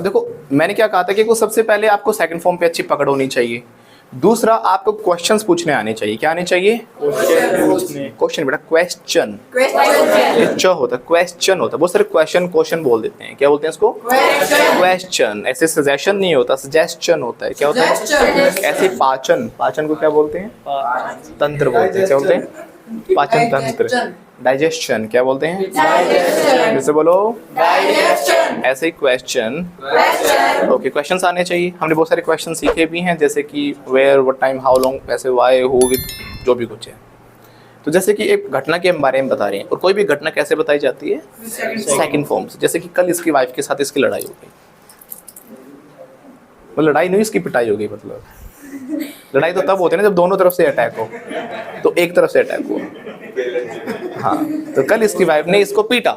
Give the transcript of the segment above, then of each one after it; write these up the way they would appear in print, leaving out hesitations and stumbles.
देखो मैंने क्या कहा था कि सबसे पहले आपको सेकंड फॉर्म पे अच्छी पकड़ होनी चाहिए। दूसरा, आपको क्वेश्चंस पूछने आने चाहिए। क्या आने चाहिए? क्वेश्चन बेटा, क्वेश्चन होता है, क्वेश्चन होता है। बहुत सारे क्वेश्चन बोल देते हैं। क्या बोलते हैं इसको? क्वेश्चन। ऐसे सजेशन नहीं होता, सजेशन होता है। क्या होता है? ऐसे पाचन को क्या बोलते हैं? तंत्र बोलते हैं। क्या बोलते हैं? पाचन तंत्र। डाइजेशन क्या बोलते हैं? फिर से बोलो, डाइजेशन। ऐसे ही क्वेश्चन। ओके, क्वेश्चंस आने चाहिए। हमने बहुत सारे क्वेश्चन सीखे भी हैं, जैसे कि where, what time, how long, ऐसे वाई, हु, विद, जो भी कुछ है। तो जैसे कि एक घटना के बारे में बता रहे हैं, और कोई भी घटना कैसे बताई जाती है? सेकंड फॉर्म से। जैसे कि कल इसकी वाइफ के साथ इसकी लड़ाई हो गई, मतलब लड़ाई नहीं, इसकी पिटाई हो गई। मतलब लड़ाई तो तब होती है ना जब दोनों तरफ से अटैक हो, तो एक तरफ से अटैक हुआ। हाँ, तो कल इसकी वाइफ ने इसको पीटा।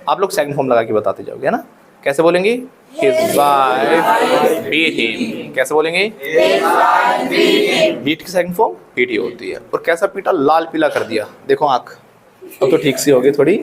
आप लोग सेकंड फॉर्म लगा के बताते जाओगे, है ना? कैसे बोलेंगे? His wife beat him। कैसे बोलेंगे? बीट की सेकंड फॉर्म पीटी होती है। और कैसा पीटा? लाल पीला कर दिया। देखो आँख अब तो ठीक सी होगी थोड़ी।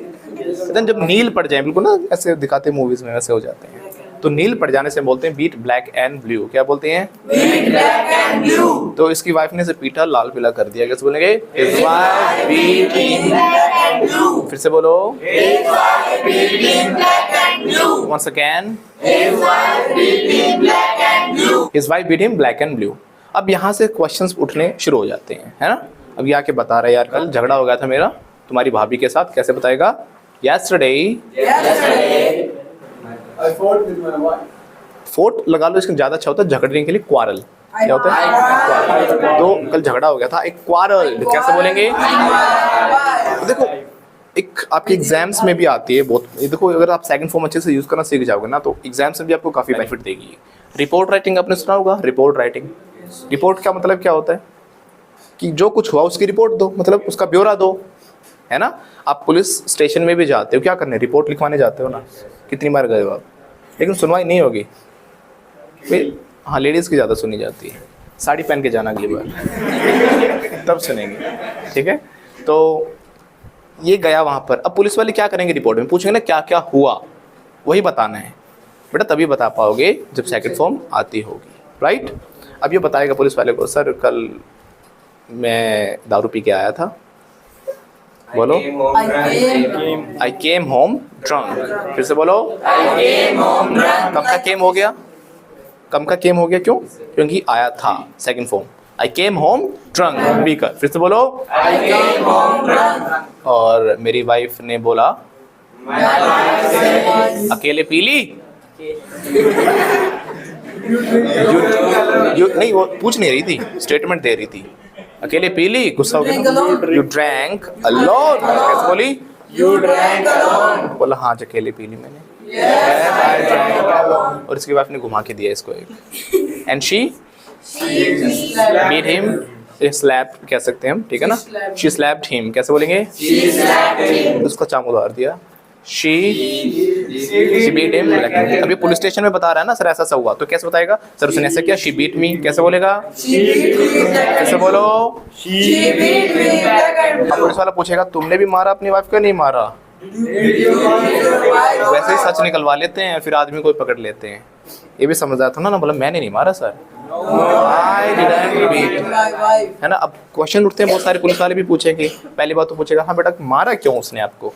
जब नील पड़ जाए, बिल्कुल ना ऐसे दिखाते मूवीज में, वैसे हो जाते हैं। तो नील पड़ जाने से बोलते हैं बीट ब्लैक एंड ब्लू। क्या बोलते हैं? Beat black and blue. तो इसकी वाइफ ने इसे पीटा, लाल पीला कर दिया। कैसे बोलेंगे? His wife beat him black and blue। फिर से बोलो, His wife beat him black and blue। Once again, His wife beat him black and blue। His wife beat him black and blue। अब यहाँ से क्वेश्चंस उठने शुरू हो जाते हैं, है ना? अब ये आके बता रहा है, यार कल झगड़ा हो गया था मेरा तुम्हारी भाभी के साथ। कैसे बताएगा? Yesterday I fought with my wife। Fort लगा लो, इसका ज्यादा अच्छा होता है झगड़ने के लिए। क्वारल क्या होता है? क्वारल। तो कल झगड़ा हो गया था, एक क्वारल। कैसे बोलेंगे? देखो एक आपके एग्जाम्स में भी आती है बहुत। देखो अगर आप सेकंड फॉर्म अच्छे से यूज करना सीख जाओगे ना, तो एग्जाम्स में भी आपको काफी बेनिफिट देगी। रिपोर्ट राइटिंग आपने सुना होगा। रिपोर्ट राइटिंग, रिपोर्ट का मतलब क्या होता है? कि जो कुछ हुआ उसकी रिपोर्ट दो, मतलब उसका ब्यौरा दो, है ना? आप पुलिस स्टेशन में भी जाते हो, क्या करने? रिपोर्ट लिखवाने जाते हो ना। कितनी बार गए हो आप? लेकिन सुनवाई नहीं होगी फिर। हाँ, लेडीज़ की ज़्यादा सुनी जाती है। साड़ी पहन के जाना अगली बार तब सुनेंगे, ठीक है? तो ये गया वहाँ पर। अब पुलिस वाले क्या करेंगे? रिपोर्ट में पूछेंगे ना क्या क्या हुआ, वही बताना है बेटा। तभी बता पाओगे जब सेकंड फॉर्म आती होगी, राइट? अब ये बताएगा पुलिस वाले को, सर कल मैं दारू पी के आया था। बोलो, I came home drunk। फिर से बोलो, I came home drunk। कब का केम हो गया? कम का केम हो गया क्यों? क्योंकि आया था, second form. I came home drunk, पीकर। फिर से बोलो, I came home drunk। और मेरी वाइफ ने बोला, अकेले पी ली। नहीं, वो पूछ नहीं रही थी, स्टेटमेंट दे रही थी। अकेले पी ली, गुस्सा हो गया। You drank alone। कैसे बोली? You drank alone। बोला हाँ अकेले पी ली मैंने। Yes, I drank alone। और इसकी वाइफ ने घुमा के दिया इसको एक। And she beat him, slapped कह सकते हैं हम, ठीक है ना? She slapped him। कैसे बोलेंगे? She slapped him। उसको चाम उतार दिया। She beat him। अभी पुलिस स्टेशन में बता रहा है ना, सर ऐसा ऐसा हुआ, तो कैसे बताएगा? सर उसने ऐसा किया, she beat me। कैसे बोलेगा? कैसे बोलो? अब पुलिस वाला पूछेगा तुमने भी मारा अपनी वाइफ को? नहीं मारा। वैसे ही सच निकलवा लेते हैं, फिर आदमी को पकड़ लेते हैं। ये भी समझ आता ना, बोला मैंने नहीं मारा सर, I didn't beat। है ना? अब क्वेश्चन उठते हैं बहुत सारे, पुलिस वाले भी पूछेंगे। पहली बात तो पूछेगा, हाँ बेटा मारा क्यों उसने आपको?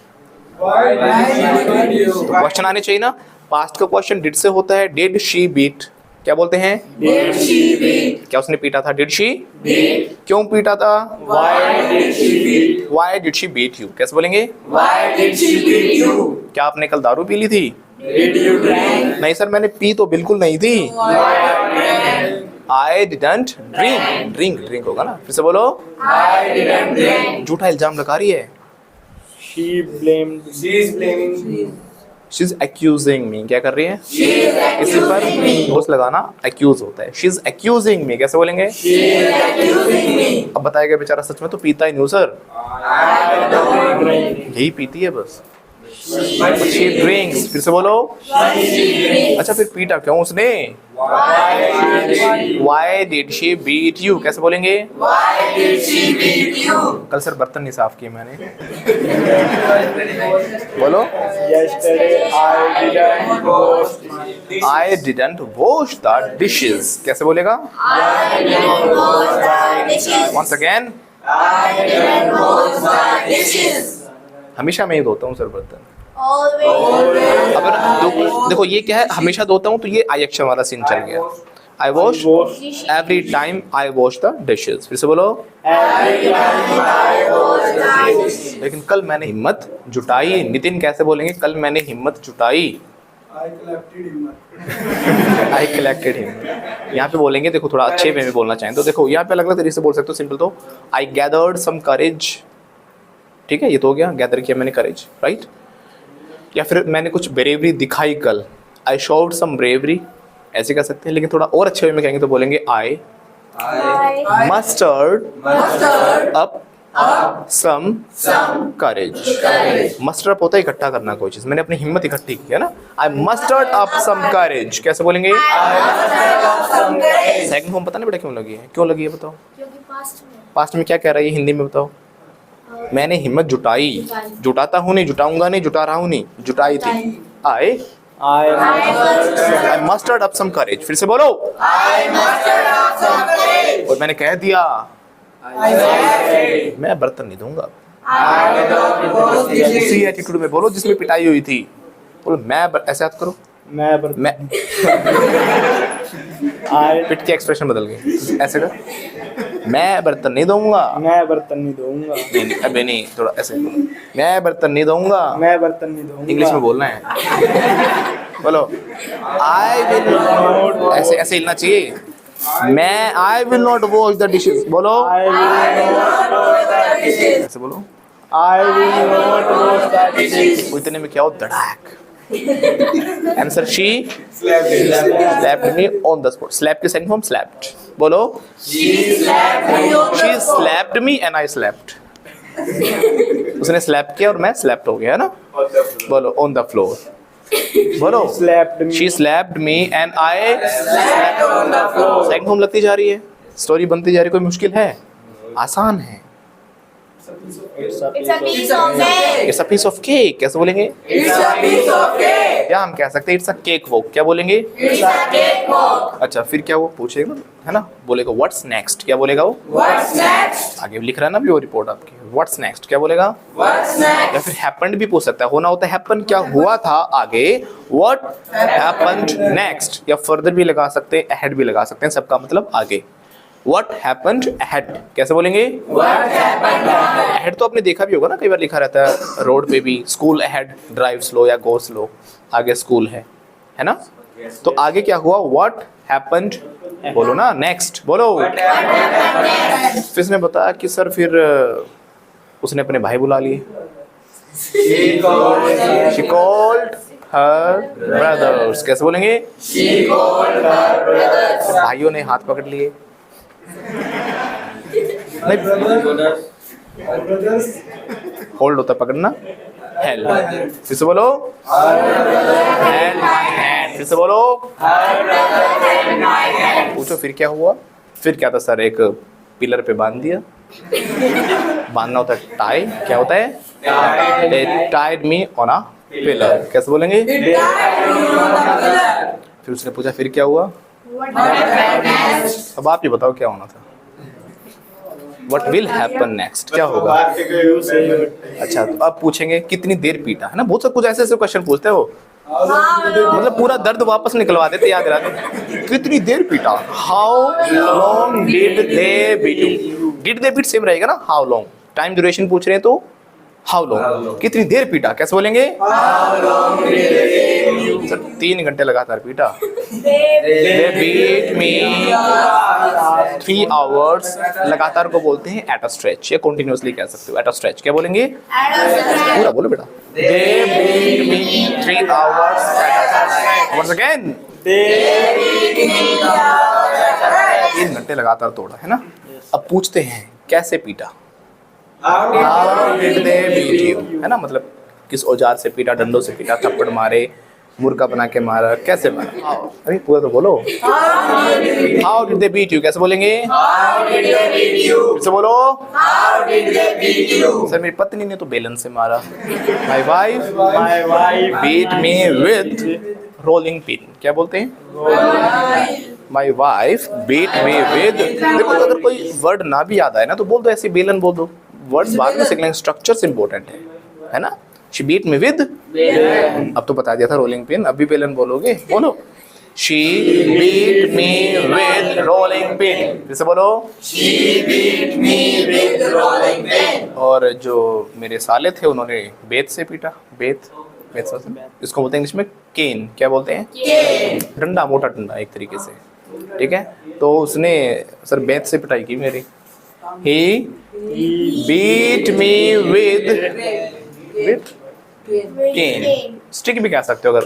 क्वेश्चन आने चाहिए ना। पास्ट का क्वेश्चन डिड से होता है, डिड शी बीट। क्या बोलते हैं? Did she beat. क्या उसने पीटा था? Did she beat. क्यों पीटा था? Why did she beat. Why did she beat you. कैसे बोलेंगे? Why did she beat you. क्या आपने कल दारू पी ली थी? Did you drink. नहीं सर मैंने पी तो बिल्कुल नहीं थी। I didn't drink। ड्रिंक होगा ना। फिर से बोलो, I didn't drink। झूठा इल्जाम लगा रही है। She is blaming me। She's accusing me। क्या कर रही है? इसी पर दोष लगाना accuse होता है। She's accusing me। कैसे बोलेंगे? She's accusing me। अब बताएगा बेचारा सच में तो पीता ही नहीं सर, यही पीती है बस। But she drinks. फिर से बोलो। अच्छा फिर पीटा क्यों उसने? Why did she beat you? कैसे बोलेंगे? कल सर बर्तन नहीं साफ किए मैंने। बोलो। I didn't wash the dishes. कैसे बोलेगा? Once again. हमेशा मैं ही धोता हूँ सर बर्तन। अगर देखो ये क्या है, हमेशा धोता हूँ तो ये आई एक्शन वाला सीन चल गया। I wash every time I wash the dishes. फिर से बोलो। लेकिन कल मैंने हिम्मत जुटाई। नितिन कैसे बोलेंगे? कल मैंने हिम्मत जुटाई। I collected him. यहाँ पे बोलेंगे, देखो थोड़ा अच्छे वे में बोलना चाहें तो देखो यहाँ पे अलग अलग तरीके से बोल सकते हो। सिंपल तो आई गैदर्ड सम करेज। ठीक है, ये तो हो गया, गैदर किया मैंने करेज, राइट। या फिर मैंने कुछ ब्रेवरी दिखाई कल। आई शोड सम ब्रेवरी, ऐसे कह सकते हैं। लेकिन थोड़ा और अच्छे वे में कहेंगे तो बोलेंगे आई मस्टर्ड अप सम करेज। मस्टर अप होता है इकट्ठा करना कोई चीज। मैंने अपनी हिम्मत इकट्ठी की है ना। आई मस्टर्ड अप सम करेज। कैसे बोलेंगे? सेकंड फॉर्म पता नहीं बेटा क्यों लगी है? क्यों लगी है बताओ? पास्ट में क्या कह रहा है ये हिंदी में बताओ? मैंने हिम्मत जुटाई। जुटाता हूँ नहीं, जुटाऊंगा नहीं, जुटा रहा हूँ नहीं, जुटाई थी। आई मस्टर्ड अप सम करेज। फिर से बोलो। और मैंने कह दिया मैं बर्तन नहीं धोऊंगा। उसी एटीट्यूड में बोलो जिसमें पिटाई हुई थी। बोलो मैं ऐसे याद करो। मैं पिट की एक्सप्रेशन बदल गई। ऐसे कर, मैं बर्तन नहीं धोऊंगा। मैं बर्तन नहीं धोऊंगा। नहीं अबे नहीं, थोड़ा ऐसे मैं बर्तन नहीं धोऊंगा। मैं बर्तन नहीं धोऊंगा। इंग्लिश में बोलना है। बोलो आई विल नॉट, ऐसे ऐसे हिलना चाहिए। मैं I will not wash the dishes. बोलो ऐसे बोलो। I will not wash the dishes. इतने में क्या हो? धड़ाक। Answer she slapped me on the spot. Slap की second form slapped. बोलो she slapped me and I slapped. उसने slap किया और मैं slapped हो गया है ना। बोलो on the floor. बोलो she slapped me and I slapped on the floor. second form लगती जा रही है, स्टोरी बनती जा रही है। कोई मुश्किल है? आसान है। It's a piece of cake. It's a piece of cake. कैसे बोलेंगे? It's a piece of cake. या हम कह सकते हैं इट्स अ केक वॉक। क्या बोलेंगे? It's a cake walk. अच्छा फिर क्या वो पूछेगा है ना, बोलेगा व्हाट्स नेक्स्ट। क्या बोलेगा वो? What's next? आगे लिख रहा है ना भी वो रिपोर्ट आपकी। व्हाट्स नेक्स्ट क्या बोलेगा? What's next? या फिर हैपेंड भी पूछ सकता है। होना होता है हैपन, क्या हुआ था आगे। What happened next. या फर्दर भी लगा सकते हैं, अहेड भी लगा सकते हैं। सबका मतलब आगे। What happened ahead कैसे बोलेंगे? What happened next? ahead तो आपने देखा भी होगा ना, कई बार लिखा रहता है रोड पे भी, स्कूल ahead, ड्राइव स्लो या गो स्लो। आगे स्कूल है ना। तो आगे क्या हुआ? What happened बोलो ना। नेक्स्ट बोलो। फिर उसने बताया कि सर फिर उसने अपने भाई बुला लिए। She called her brothers कैसे बोलेंगे? She called her brothers. भाइयों ने हाथ पकड़ लिए। होल्ड होता पकड़ना, हेल्प। फिर से बोलो हेल्प माय हैंड। फिर से बोलो पूछो फिर क्या हुआ? फिर क्या था सर? एक पिलर पे बांध दिया। बांधना होता है टाई। क्या होता है? They tied me on a pillar कैसे बोलेंगे? फिर उसने पूछा फिर क्या हुआ? अब आप ही बताओ क्या होना था? What will happen next क्या होगा? अच्छा तो अब पूछेंगे कितनी देर पीटा, है ना। बहुत सब कुछ ऐसे ऐसे क्वेश्चन पूछते हो, मतलब पूरा दर्द वापस निकलवा देते, याद रहते। कितनी देर पीटा? How long did they beat you. Did they beat same रहेगा ना। हाउ लॉन्ग, टाइम ड्यूरेशन पूछ रहे हैं तो हाउ लॉन्ग। कितनी देर पीटा कैसे बोलेंगे? सर 3 घंटे लगातार पीटा। They beat me 3 hours लगातार को बोलते हैं एट अ स्ट्रेच, या कंटिन्यूअसली कह सकते हो एट अ स्ट्रेच। क्या बोलेंगे? पूरा बोलो बेटा। They beat me 3 hours at a stretch. Once again. 3 घंटे लगातार तोड़ा, है ना। अब पूछते हैं कैसे पीटा? How did they beat you? है ना, मतलब किस औजार से पीटा, डंडों से पीटा, थप्पड़ मारे, मुर्गा बना के मारा, कैसे मारा? अरे पूरा तो बोलो। How did they beat you, कैसे बोलेंगे? कैसे बोलो? सर मेरी पत्नी ने तो बेलन से मारा। My wife beat me with rolling pin, क्या बोलते हैं? My wife beat me with. देखो अगर कोई वर्ड ना भी याद आए ना तो बोल दो, ऐसे बेलन बोल दो, वर्ड्स बाद में सीखना, स्ट्रक्चर इंपॉर्टेंट है ना? शी बीट मी विद, अब तो बता दिया था रोलिंग पिन, अब भी बेलन बोलोगे, बोलो। She beat me with rolling pin, जैसे बोलो। She beat me with rolling pin. और जो मेरे साले थे उन्होंने बेत से पीटा, बेत इसको बोलते हैं इंग्लिश में केन, क्या बोलते हैं? केन, डंडा, मोटा डंडा एक तरीके से, ठीक है? तो उसने सर बेत से पिटाई की मेरी। He beat me with cane, stick भी कह सकते हो अगर,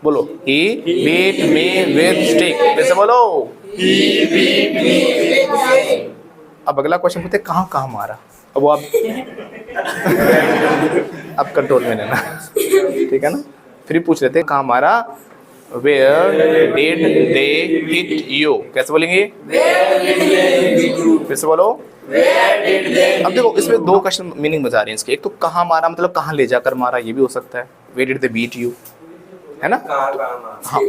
बोलो। He beat me with stick, जैसे बोलो। अब अगला क्वेश्चन पूछते कहाँ कहाँ मारा, अब वो अब कंट्रोल में रहना, ठीक है ना? फिर पूछ लेते कहाँ मारा, where did they hit you, कैसे बोलेंगे? फिर से बोलो। अब देखो इसमें दो क्वेश्चन मीनिंग बता रहे हैं इसके, एक तो कहाँ मारा मतलब कहाँ ले जाकर मारा, ये भी हो सकता है, where did they beat you, है ना? हाँ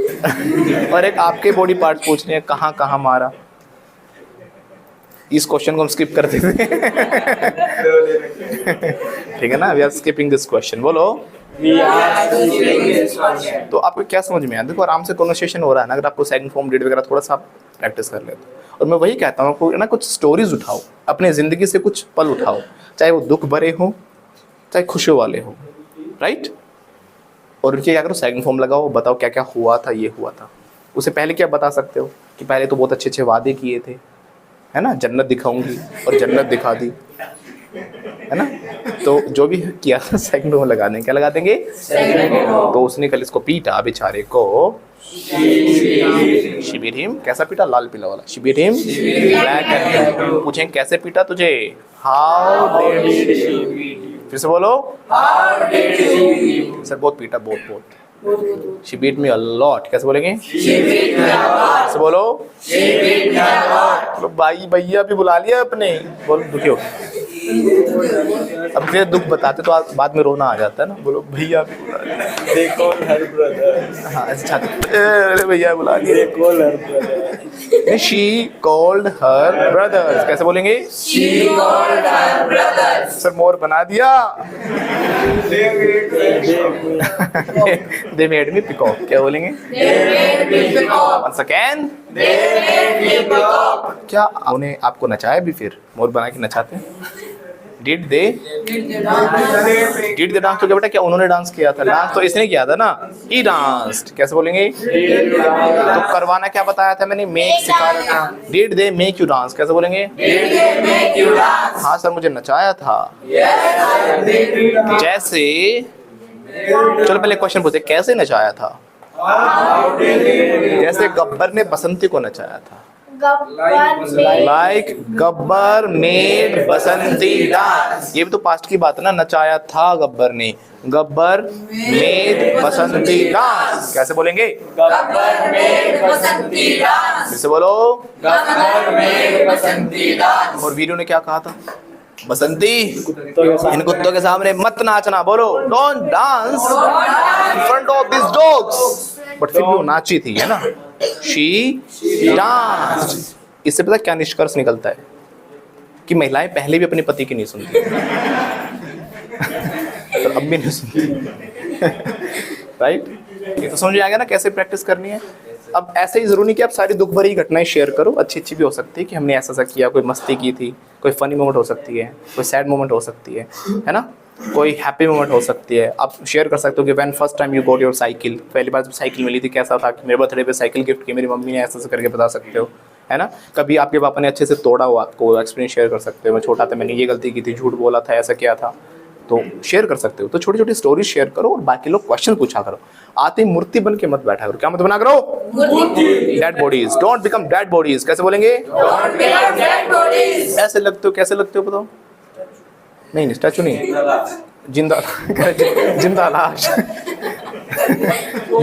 और एक आपके बॉडी पार्ट पूछ रहे हैं कहाँ कहाँ मारा, इस क्वेश्चन को हम स्किप कर देते हैं ठीक है ना? We are skipping this question, बोलो। तो आपको क्या समझ में आया? देखो आराम से कन्वर्सेशन हो रहा है ना, अगर आपको सेकंड फॉर्म डेट वगैरह थोड़ा सा प्रैक्टिस कर ले तो। और मैं वही कहता हूँ आपको ना, कुछ स्टोरीज उठाओ, अपने ज़िंदगी से कुछ पल उठाओ, चाहे वो दुख भरे हो चाहे खुशियों वाले हो, राइट? और उनके क्या करो, सेकंड फॉर्म लगाओ, बताओ क्या क्या हुआ था, ये हुआ था। उससे पहले क्या बता सकते हो कि पहले तो बहुत अच्छे अच्छे वादे किए थे, है ना, जन्नत दिखाऊंगी, और जन्नत दिखा दी, है ना? तो जो भी किया था सेकंड में लगा देंगे, क्या लगा देंगे? तो उसने कल इसको पीटा बेचारे को, she beat him, कैसा पीटा? लाल पीला वाला, she beat him black and blue। पूछें कैसे पीटा तुझे, how did she beat you, फिर से बोलो। how did she beat you, sir बहुत पीटा, बहुत she beat me a lot, कैसे बोलेंगे? she beat me a lot, से बोलो। she beat me a lot। तो भाई भैया भी बुला लिया अपने, बोलो दुखी हो। अब फिर दुख बताते तो बाद में रोना आ जाता है ना, बोलो भैया भी बुला लिया। They call her brother। हाँ अच्छा, अरे भैया बुला लिया। They call her brother। She called her brothers, कैसे बोलेंगे? She called her brothers। सर मोर बना दिया। They made me peacock, क्या बोलेंगे? They made me peacock। Once again, they made me peacock। क्या उन्हें आपको नचाया भी, फिर मोर बना के नचाते हैं? Did they dance? तो क्या बेटा, क्या उन्होंने डांस किया था? डांस तो इसने किया था ना, he danced, कैसे बोलेंगे? तो करवाना क्या बताया था मैंने? make सिखाया था। Did they make you dance, कैसे बोलेंगे? Did they make you dance? हाँ सर मुझे नचाया था। जैसे, चलो पहले क्वेश्चन पूछते कैसे नचाया था? जैसे गब्बर ने बसंती को नचाया था, लाइक गब्बर मेड बसंती डांस। ये भी तो पास्ट की बात है ना, नचाया था गब्बर ने, गब्बर मेड बसंती डांस, कैसे बोलेंगे? गब्बर मेड बसंती डांस, फिर से बोलो। गब्बर मेड बसंती डांस। और वीरू ने क्या कहा था? बसंती इन कुत्तों के सामने मत नाचना, बोलो don't dance in front of this dogs. But फिर भी वो नाची थी, है ना? She danced. इससे पता क्या निष्कर्ष निकलता है? कि महिलाएं पहले भी अपने पति की नहीं सुनती तो अब भी नहीं सुनती राइट? ये तो समझ में आ गया ना कैसे प्रैक्टिस करनी है। अब ऐसे ही जरूरी नहीं कि आप सारी दुख भरी घटनाएं शेयर करो, अच्छी अच्छी भी हो सकती है कि हमने ऐसा किया, कोई मस्ती की थी, कोई फनी मोमेंट हो सकती है, कोई सैड मोमेंट हो सकती है ना? कोई हैप्पी मोमेंट हो सकती है। आप शेयर कर सकते हो कि when first time you got your cycle, पहली बार जब साइकिल मिली थी कैसा था, कि मेरे बर्थडे पे साइकिल गिफ्ट की मेरी मम्मी ने, ऐसा करके बता सकते हो, है ना? कभी आपके पापा ने अच्छे से तोड़ा हो आपको, एक्सपीरियंस शेयर कर सकते हो। मैं छोटा था, मैंने ये गलती की थी, झूठ बोला था, ऐसा किया था, तो शेयर कर सकते हो। तो छोटी छोटी स्टोरी शेयर करो और बाकी लोग क्वेश्चन पूछा करो। आते ही मूर्ति बन के मत बैठा करो। क्या मत बना करो? Dead bodies. Don't become dead bodies. कैसे बोलेंगे? ऐसे लगते हो, कैसे लगते हो बताओ? नहीं स्टैचू नहीं, जिंदा जिंदा लाश।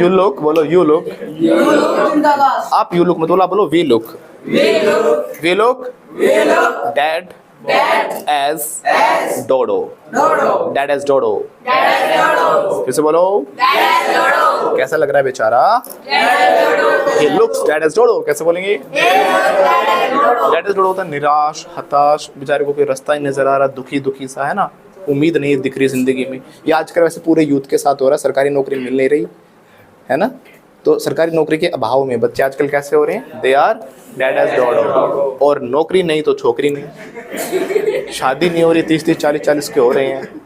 यू लुक बोलो, यू लुक। आप यू लुक मत बोलो, आप बोलो we look. We look dead as dodo. Dead as dodo. फिर से बोलो। कैसा लग रहा है बेचारा? He looks dead as dodo। कैसे बोलेंगे? Dead as dodo होता है निराश, हताश, बेचारे को कोई रास्ता ही नजर आ रहा, दुखी दुखी सा, है ना, उम्मीद नहीं दिख रही जिंदगी में। ये आजकल वैसे पूरे यूथ के साथ हो रहा है, सरकारी नौकरी मिल नहीं रही है ना, तो सरकारी नौकरी के अभाव में बच्चे आजकल कैसे हो रहे हैं? They are dead as dodo. और नौकरी नहीं तो छोकरी नहीं, शादी नहीं हो रही, 30-30, 40-40 के हो रहे हैं।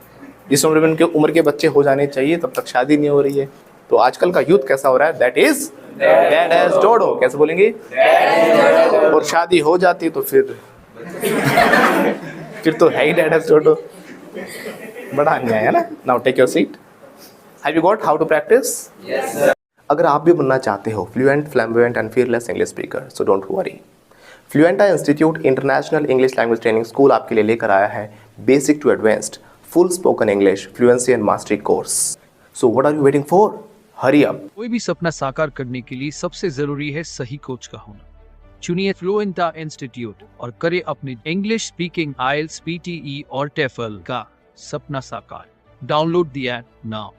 जिस उम्र में उनके उम्र के बच्चे हो जाने चाहिए तब तक शादी नहीं हो रही है। तो आजकल का यूथ कैसा हो रहा है? That is dead as dodo. कैसे बोलेंगे? और शादी हो जाती तो फिर तो है ही डेड एज डोडो। बड़ा अन्याय है ना। Now take your seat. Have you got how to practice? अगर आप भी बनना चाहते हो fluent, flamboyant and fearless English speaker, so don't worry. Fluenta institute international English language training school आपके लिए लेकर आया है basic to advanced full spoken English fluency and mastery course. So what are you waiting for? Hurry up. कोई भी सपना साकार करने के लिए सबसे जरूरी है सही कोच का होना। चुनिए फ्लुएंटा इंस्टीट्यूट और करें अपने इंग्लिश स्पीकिंग IELTS, PTE और TOEFL का सपना साकार। Download the app now.